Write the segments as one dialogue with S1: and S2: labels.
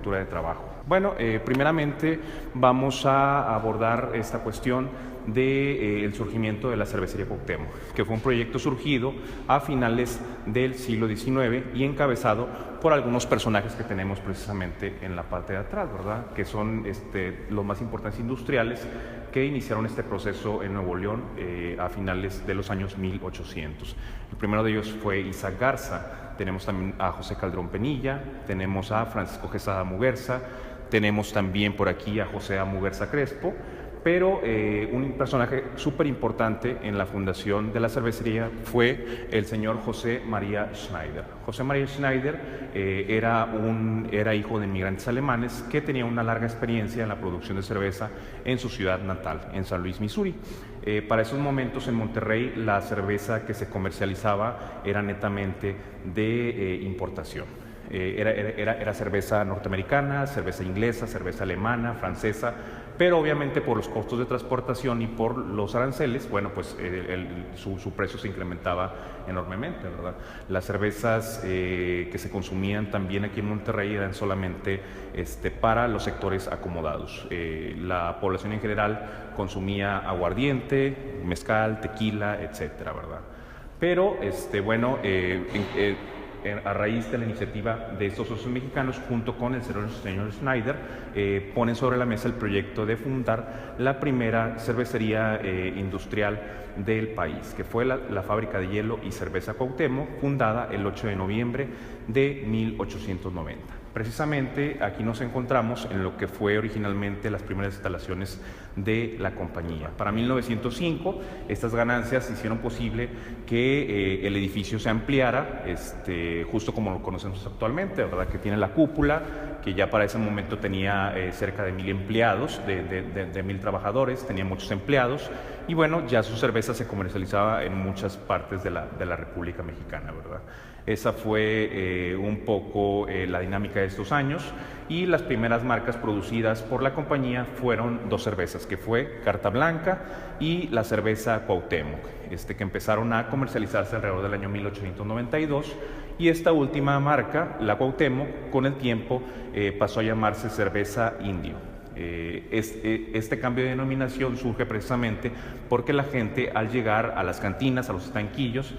S1: cultura de trabajo. Bueno, primeramente vamos a abordar esta cuestión del surgimiento de la cervecería Cuauhtémoc, que fue un proyecto surgido a finales del siglo XIX y encabezado por algunos personajes que tenemos precisamente en la parte de atrás, ¿verdad? Que son los más importantes industriales que iniciaron este proceso en Nuevo León a finales de los años 1800. El primero de ellos fue Isaac Garza, tenemos también a José Calderón Penilla, tenemos a Francisco Quesada Muguerza, tenemos también por aquí a José A. Muguerza Crespo, pero un personaje súper importante en la fundación de la cervecería fue el señor José María Schneider. José María Schneider era hijo de inmigrantes alemanes que tenía una larga experiencia en la producción de cerveza en su ciudad natal, en San Luis, Missouri. Para esos momentos en Monterrey la cerveza que se comercializaba era netamente de importación. Era cerveza norteamericana, cerveza inglesa, cerveza alemana, francesa, pero obviamente por los costos de transportación y por los aranceles, bueno, pues su precio se incrementaba enormemente, ¿verdad? Las cervezas que se consumían también aquí en Monterrey eran solamente para los sectores acomodados. La población en general consumía aguardiente, mezcal, tequila, etcétera, ¿verdad? Pero, bueno, a raíz de la iniciativa de estos socios mexicanos, junto con el señor Schneider, ponen sobre la mesa el proyecto de fundar la primera cervecería industrial del país, que fue la Fábrica de Hielo y Cerveza Cuauhtémoc, fundada el 8 de noviembre de 1890. Precisamente aquí nos encontramos en lo que fue originalmente las primeras instalaciones de la compañía. Para 1905, estas ganancias hicieron posible que el edificio se ampliara, justo como lo conocemos actualmente, ¿verdad? Que tiene la cúpula, que ya para ese momento tenía cerca de 1,000 empleados, de 1,000 trabajadores, tenía muchos empleados, y bueno, ya su cerveza se comercializaba en muchas partes de la República Mexicana, ¿verdad? Esa fue un poco la dinámica de estos años, y las primeras marcas producidas por la compañía fueron dos cervezas, que fue Carta Blanca y la cerveza Cuauhtémoc, que empezaron a comercializarse alrededor del año 1892, y esta última marca, la Cuauhtémoc, con el tiempo pasó a llamarse cerveza Indio. Este cambio de denominación surge precisamente porque la gente, al llegar a las cantinas, a los estanquillos,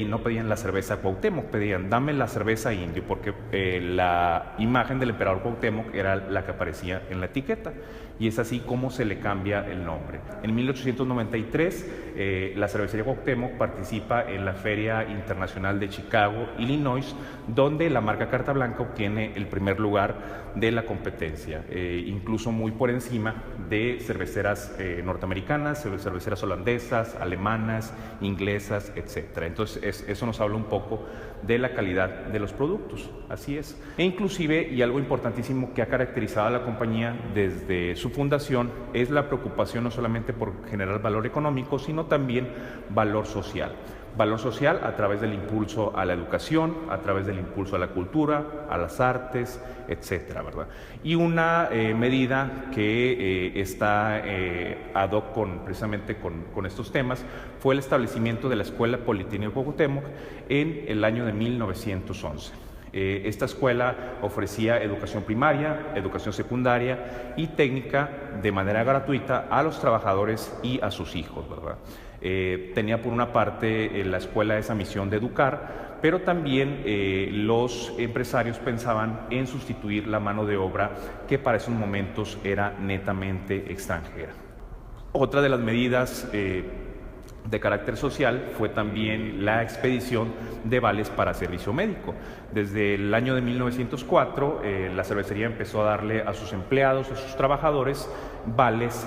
S1: no pedían la cerveza Cuauhtémoc, pedían dame la cerveza Indio, porque la imagen del emperador Cuauhtémoc era la que aparecía en la etiqueta, y es así como se le cambia el nombre. En 1893 la cervecería Cuauhtémoc participa en la Feria Internacional de Chicago, Illinois, donde la marca Carta Blanca obtiene el primer lugar de la competencia, incluso muy por encima de cerveceras norteamericanas, cerveceras holandesas, alemanas, inglesas, etc. Entonces eso nos habla un poco de la calidad de los productos, así es. E inclusive, y algo importantísimo que ha caracterizado a la compañía desde su fundación, es la preocupación no solamente por generar valor económico, sino también valor social. Valor social a través del impulso a la educación, a través del impulso a la cultura, a las artes, etcétera, ¿verdad? Y una medida que está ad hoc precisamente con estos temas fue el establecimiento de la Escuela Politécnica Cuauhtémoc en el año de 1911. Esta escuela ofrecía educación primaria, educación secundaria y técnica de manera gratuita a los trabajadores y a sus hijos, ¿verdad? Tenía por una parte la escuela esa misión de educar, pero también los empresarios pensaban en sustituir la mano de obra que para esos momentos era netamente extranjera. Otra de las medidas de carácter social fue también la expedición de vales para servicio médico. Desde el año de 1904, la cervecería empezó a darle a sus empleados, a sus trabajadores, vales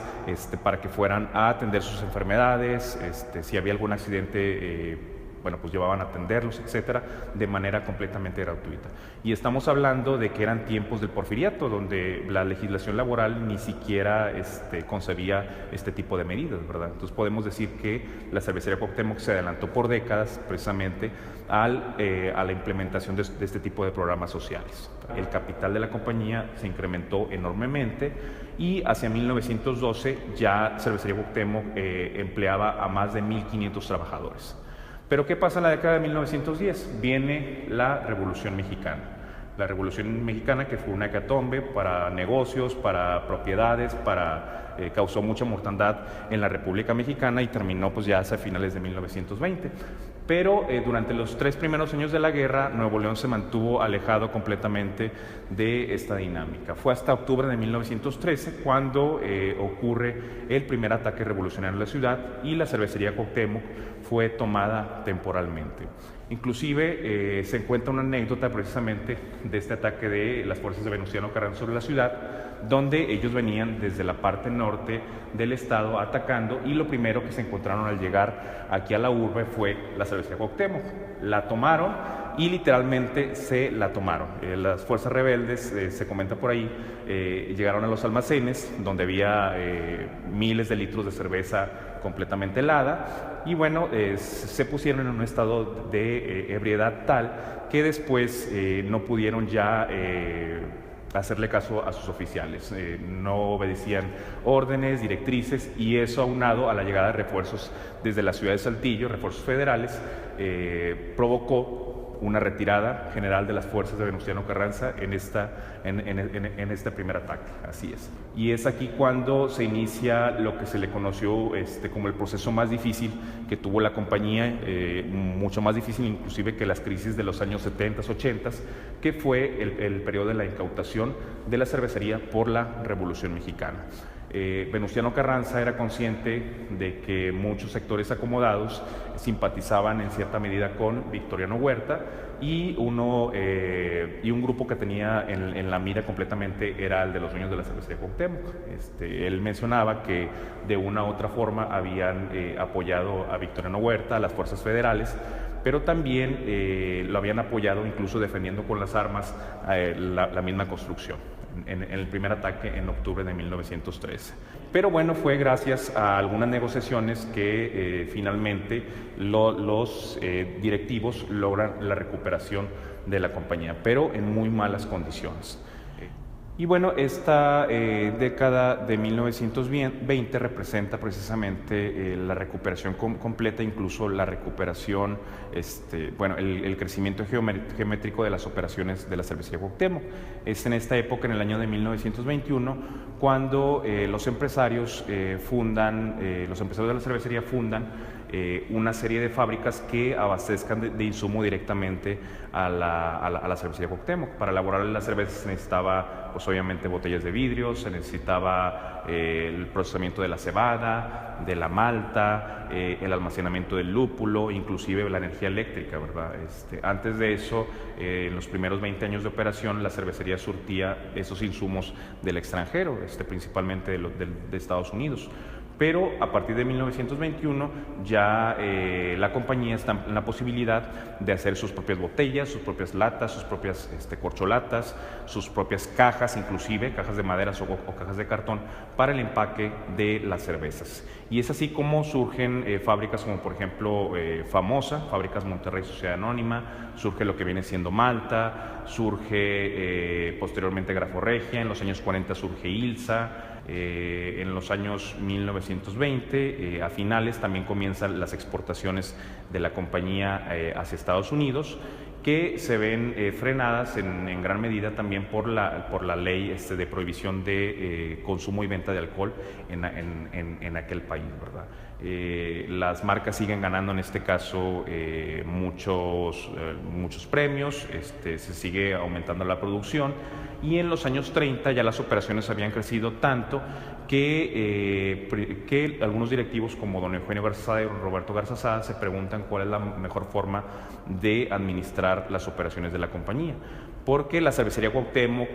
S1: para que fueran a atender sus enfermedades, si había algún accidente, bueno, pues llevaban a atenderlos, etcétera, de manera completamente gratuita. Y estamos hablando de que eran tiempos del porfiriato, donde la legislación laboral ni siquiera concebía este tipo de medidas, ¿verdad? Entonces podemos decir que la cervecería Cuauhtémoc se adelantó por décadas precisamente a la implementación de este tipo de programas sociales. El capital de la compañía se incrementó enormemente y hacia 1912 ya Cervecería Cuauhtémoc empleaba a más de 1,500 trabajadores. Pero ¿qué pasa en la década de 1910? Viene la Revolución Mexicana. La Revolución Mexicana, que fue una hecatombe para negocios, para propiedades, causó mucha mortandad en la República Mexicana y terminó pues ya hacia finales de 1920. Pero durante los 3 primeros años de la guerra, Nuevo León se mantuvo alejado completamente de esta dinámica. Fue hasta octubre de 1913 cuando ocurre el primer ataque revolucionario en la ciudad y la cervecería Cuauhtémoc fue tomada temporalmente. Inclusive se encuentra una anécdota precisamente de este ataque de las fuerzas de Venustiano Carranza sobre la ciudad, donde ellos venían desde la parte norte del estado atacando y lo primero que se encontraron al llegar aquí a la urbe fue la cervecería Cuauhtémoc. La tomaron y literalmente se la tomaron. Las fuerzas rebeldes, se comenta por ahí, llegaron a los almacenes donde había miles de litros de cerveza completamente helada y bueno, se pusieron en un estado de ebriedad tal que después no pudieron ya hacerle caso a sus oficiales, no obedecían órdenes, directrices y eso aunado a la llegada de refuerzos desde la ciudad de Saltillo, refuerzos federales, provocó una retirada general de las fuerzas de Venustiano Carranza en este primer ataque, así es. Y es aquí cuando se inicia lo que se le conoció como el proceso más difícil que tuvo la compañía, mucho más difícil inclusive que las crisis de los años 70, 80, que fue el periodo de la incautación de la cervecería por la Revolución Mexicana. Venustiano Carranza era consciente de que muchos sectores acomodados simpatizaban en cierta medida con Victoriano Huerta y un grupo que tenía en la mira completamente era el de los dueños de la cervecería Cuauhtémoc. Él mencionaba que de una u otra forma habían apoyado a Victoriano Huerta, a las fuerzas federales, pero también lo habían apoyado incluso defendiendo con las armas la misma construcción. En el primer ataque en octubre de 1913. Pero bueno, fue gracias a algunas negociaciones que finalmente los directivos logran la recuperación de la compañía, pero en muy malas condiciones. Y bueno, esta década de 1920 representa precisamente la recuperación completa, incluso la recuperación, el crecimiento geométrico de las operaciones de la cervecería Cuauhtémoc. Es en esta época, en el año de 1921, cuando los empresarios de la cervecería fundan una serie de fábricas que abastezcan de insumo directamente a la cervecería Cuauhtémoc. Para elaborar la cerveza se necesitaba, pues obviamente, botellas de vidrio, se necesitaba el procesamiento de la cebada, de la malta, el almacenamiento del lúpulo, inclusive la energía eléctrica, ¿verdad? Antes de eso, en los primeros 20 años de operación, la cervecería surtía esos insumos del extranjero, principalmente de Estados Unidos. Pero a partir de 1921 ya la compañía está en la posibilidad de hacer sus propias botellas, sus propias latas, sus propias corcholatas, sus propias cajas, inclusive cajas de madera o cajas de cartón para el empaque de las cervezas. Y es así como surgen fábricas como por ejemplo Famosa, Fábricas Monterrey Sociedad Anónima, surge lo que viene siendo Malta, surge posteriormente Grafo Regia, en los años 40 surge Ilsa. En los años 1920, a finales, también comienzan las exportaciones de la compañía hacia Estados Unidos, que se ven frenadas en gran medida también por la ley de prohibición de consumo y venta de alcohol en aquel país, ¿verdad? Las marcas siguen ganando en este caso muchos premios, se sigue aumentando la producción y en los años 30 ya las operaciones habían crecido tanto que algunos directivos como don Eugenio Garzazada y don Roberto Garzazada se preguntan cuál es la mejor forma de administrar las operaciones de la compañía, porque la cervecería Cuauhtémoc,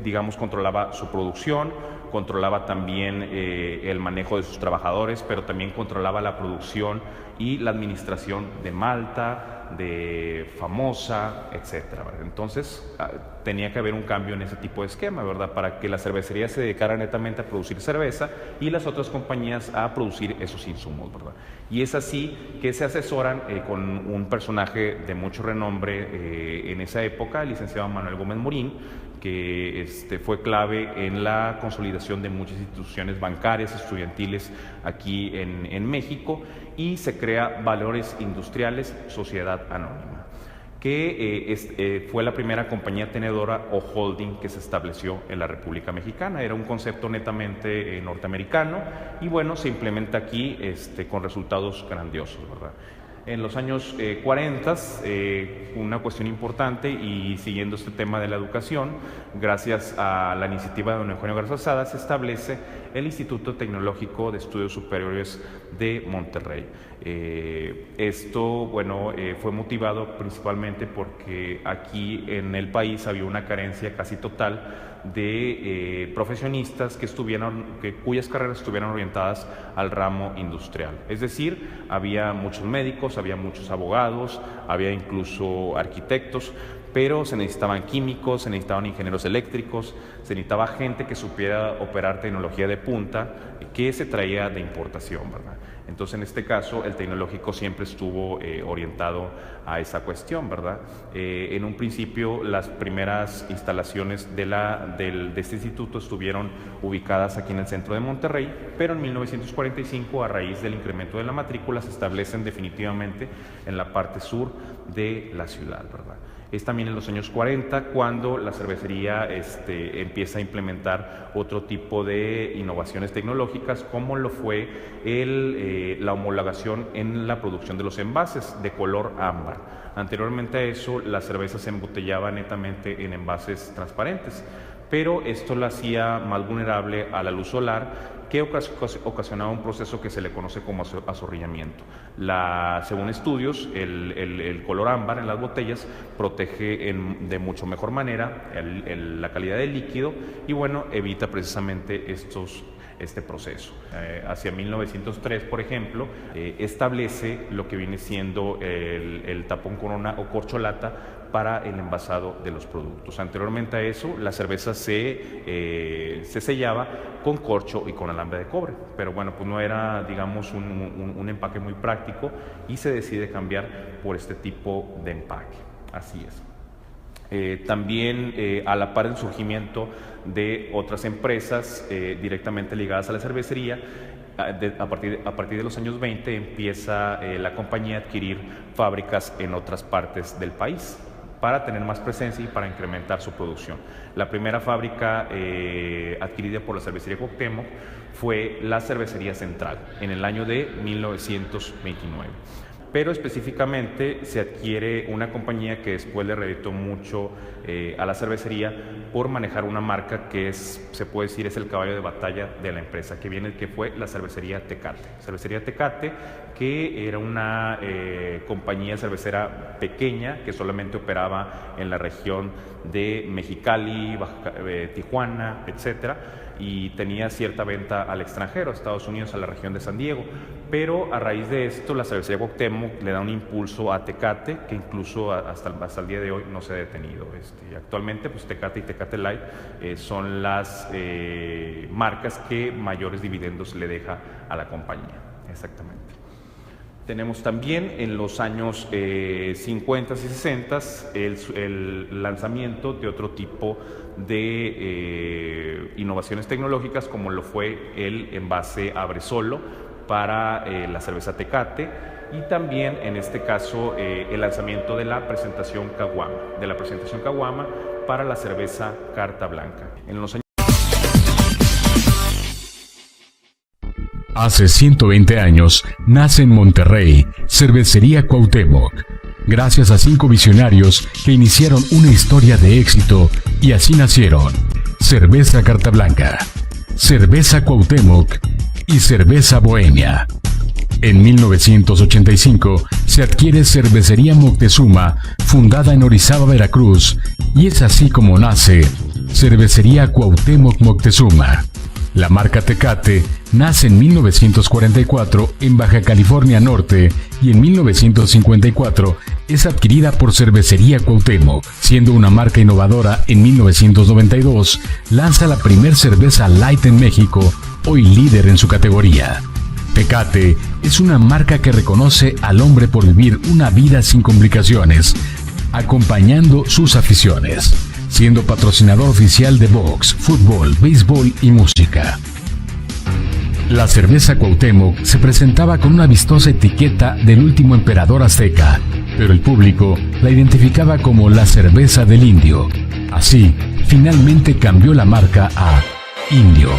S1: digamos, controlaba su producción, controlaba también el manejo de sus trabajadores, pero también controlaba la producción y la administración de Malta, de Famosa, etcétera, ¿verdad? Entonces tenía que haber un cambio en ese tipo de esquema, ¿verdad? Para que la cervecería se dedicara netamente a producir cerveza y las otras compañías a producir esos insumos, ¿verdad? Y es así que se asesoran con un personaje de mucho renombre en esa época, el licenciado Manuel Gómez Morín, que fue clave en la consolidación de muchas instituciones bancarias, estudiantiles aquí en México, y se crea Valores Industriales Sociedad Anónima, que fue la primera compañía tenedora o holding que se estableció en la República Mexicana. Era un concepto netamente norteamericano y bueno, se implementa aquí con resultados grandiosos, ¿verdad? En los años 40, una cuestión importante y siguiendo este tema de la educación, gracias a la iniciativa de don Eugenio Garza Sada, se establece el Instituto Tecnológico de Estudios Superiores de Monterrey. Esto, bueno, fue motivado principalmente porque aquí en el país había una carencia casi total de profesionistas cuyas carreras estuvieran orientadas al ramo industrial. Es decir, había muchos médicos, había muchos abogados, había incluso arquitectos, pero se necesitaban químicos, se necesitaban ingenieros eléctricos, se necesitaba gente que supiera operar tecnología de punta que se traía de importación, ¿verdad? Entonces, en este caso, el tecnológico siempre estuvo orientado a esa cuestión, ¿verdad? En un principio, las primeras instalaciones de este instituto estuvieron ubicadas aquí en el centro de Monterrey, pero en 1945, a raíz del incremento de la matrícula, se establecen definitivamente en la parte sur de la ciudad, ¿verdad? Es también en los años 40 cuando la cervecería empieza a implementar otro tipo de innovaciones tecnológicas, como lo fue la homologación en la producción de los envases de color ámbar. Anteriormente a eso, la cerveza se embotellaba netamente en envases transparentes, pero esto la hacía más vulnerable a la luz solar, que ocasionaba un proceso que se le conoce como azorrillamiento. Según estudios, el color ámbar en las botellas protege de mucho mejor manera la calidad del líquido y bueno, evita precisamente este proceso. Hacia 1903, por ejemplo, establece lo que viene siendo el tapón corona o corcholata para el envasado de los productos. Anteriormente a eso, la cerveza se sellaba con corcho y con alambre de cobre, pero bueno, pues no era, digamos, un empaque muy práctico y se decide cambiar por este tipo de empaque. Así es. También a la par del surgimiento de otras empresas directamente ligadas a la cervecería, a partir de los años 20 empieza la compañía a adquirir fábricas en otras partes del país para tener más presencia y para incrementar su producción. La primera fábrica adquirida por la cervecería Cuauhtémoc fue la Cervecería Central en el año de 1929. Pero específicamente se adquiere una compañía que después le reditó mucho a la cervecería por manejar una marca que se puede decir es el caballo de batalla de la empresa, que fue la Cervecería Tecate. Cervecería Tecate, que era una compañía cervecera pequeña que solamente operaba en la región de Mexicali, Tijuana, etcétera, y tenía cierta venta al extranjero, a Estados Unidos, a la región de San Diego. Pero a raíz de esto, la cervecería Cuauhtémoc le da un impulso a Tecate, que incluso hasta el día de hoy no se ha detenido. Actualmente, pues Tecate y Tecate Light son las marcas que mayores dividendos le deja a la compañía. Exactamente. Tenemos también en los años 50 y 60 el lanzamiento de otro tipo de innovaciones tecnológicas, como lo fue el envase abre solo para la cerveza Tecate, y también en este caso el lanzamiento de la presentación Caguama, para la cerveza Carta Blanca. En los años
S2: Hace 120 años nace en Monterrey Cervecería Cuauhtémoc, gracias a 5 visionarios que iniciaron una historia de éxito, y así nacieron Cerveza Carta Blanca, Cerveza Cuauhtémoc y Cerveza Bohemia. En 1985 se adquiere Cervecería Moctezuma, fundada en Orizaba, Veracruz, y es así como nace Cervecería Cuauhtémoc Moctezuma. La marca Tecate nace en 1944 en Baja California Norte y en 1954 es adquirida por Cervecería Cuauhtémoc. Siendo una marca innovadora, en 1992 lanza la primer cerveza light en México, hoy líder en su categoría. Tecate es una marca que reconoce al hombre por vivir una vida sin complicaciones, acompañando sus aficiones, siendo patrocinador oficial de box, fútbol, béisbol y música. La cerveza Cuauhtémoc se presentaba con una vistosa etiqueta del último emperador azteca, pero el público la identificaba como la cerveza del indio. Así, finalmente cambió la marca a Indio.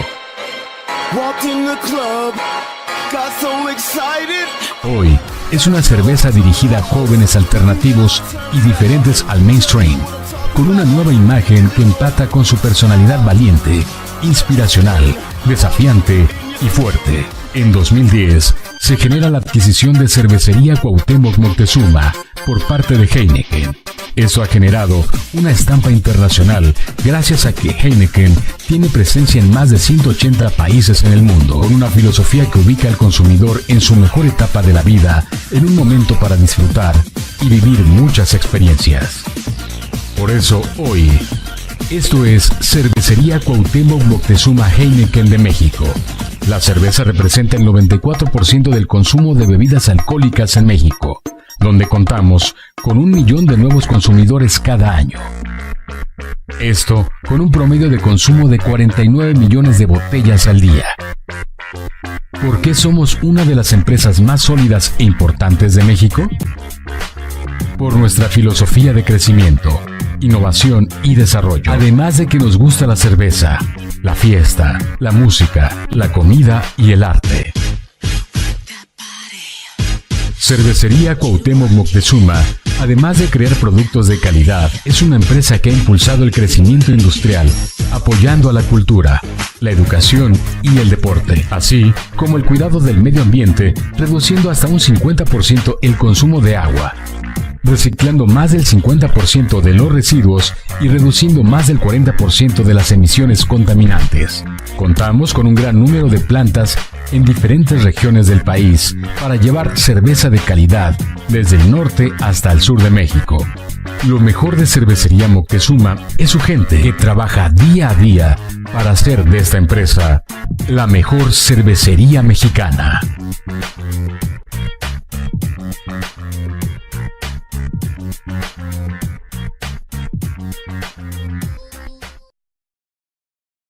S2: Hoy es una cerveza dirigida a jóvenes alternativos y diferentes al mainstream, con una nueva imagen que empata con su personalidad valiente, inspiracional, desafiante y fuerte. En 2010 se genera la adquisición de Cervecería Cuauhtémoc Moctezuma por parte de Heineken. Eso ha generado una estampa internacional gracias a que Heineken tiene presencia en más de 180 países en el mundo, con una filosofía que ubica al consumidor en su mejor etapa de la vida, en un momento para disfrutar y vivir muchas experiencias. Por eso hoy, esto es Cervecería Cuauhtémoc Moctezuma Heineken de México. La cerveza representa el 94% del consumo de bebidas alcohólicas en México, donde contamos con 1 millón de nuevos consumidores cada año. Esto con un promedio de consumo de 49 millones de botellas al día. ¿Por qué somos una de las empresas más sólidas e importantes de México? Por nuestra filosofía de crecimiento, innovación y desarrollo. Además de que nos gusta la cerveza, la fiesta, la música, la comida y el arte. Cervecería Cuauhtémoc Moctezuma, además de crear productos de calidad, es una empresa que ha impulsado el crecimiento industrial, apoyando a la cultura, la educación y el deporte, así como el cuidado del medio ambiente, reduciendo hasta un 50% el consumo de agua, reciclando más del 50% de los residuos y reduciendo más del 40% de las emisiones contaminantes. Contamos con un gran número de plantas en diferentes regiones del país para llevar cerveza de calidad desde el norte hasta el sur de México. Lo mejor de Cervecería Moctezuma es su gente que trabaja día a día para hacer de esta empresa la mejor cervecería mexicana.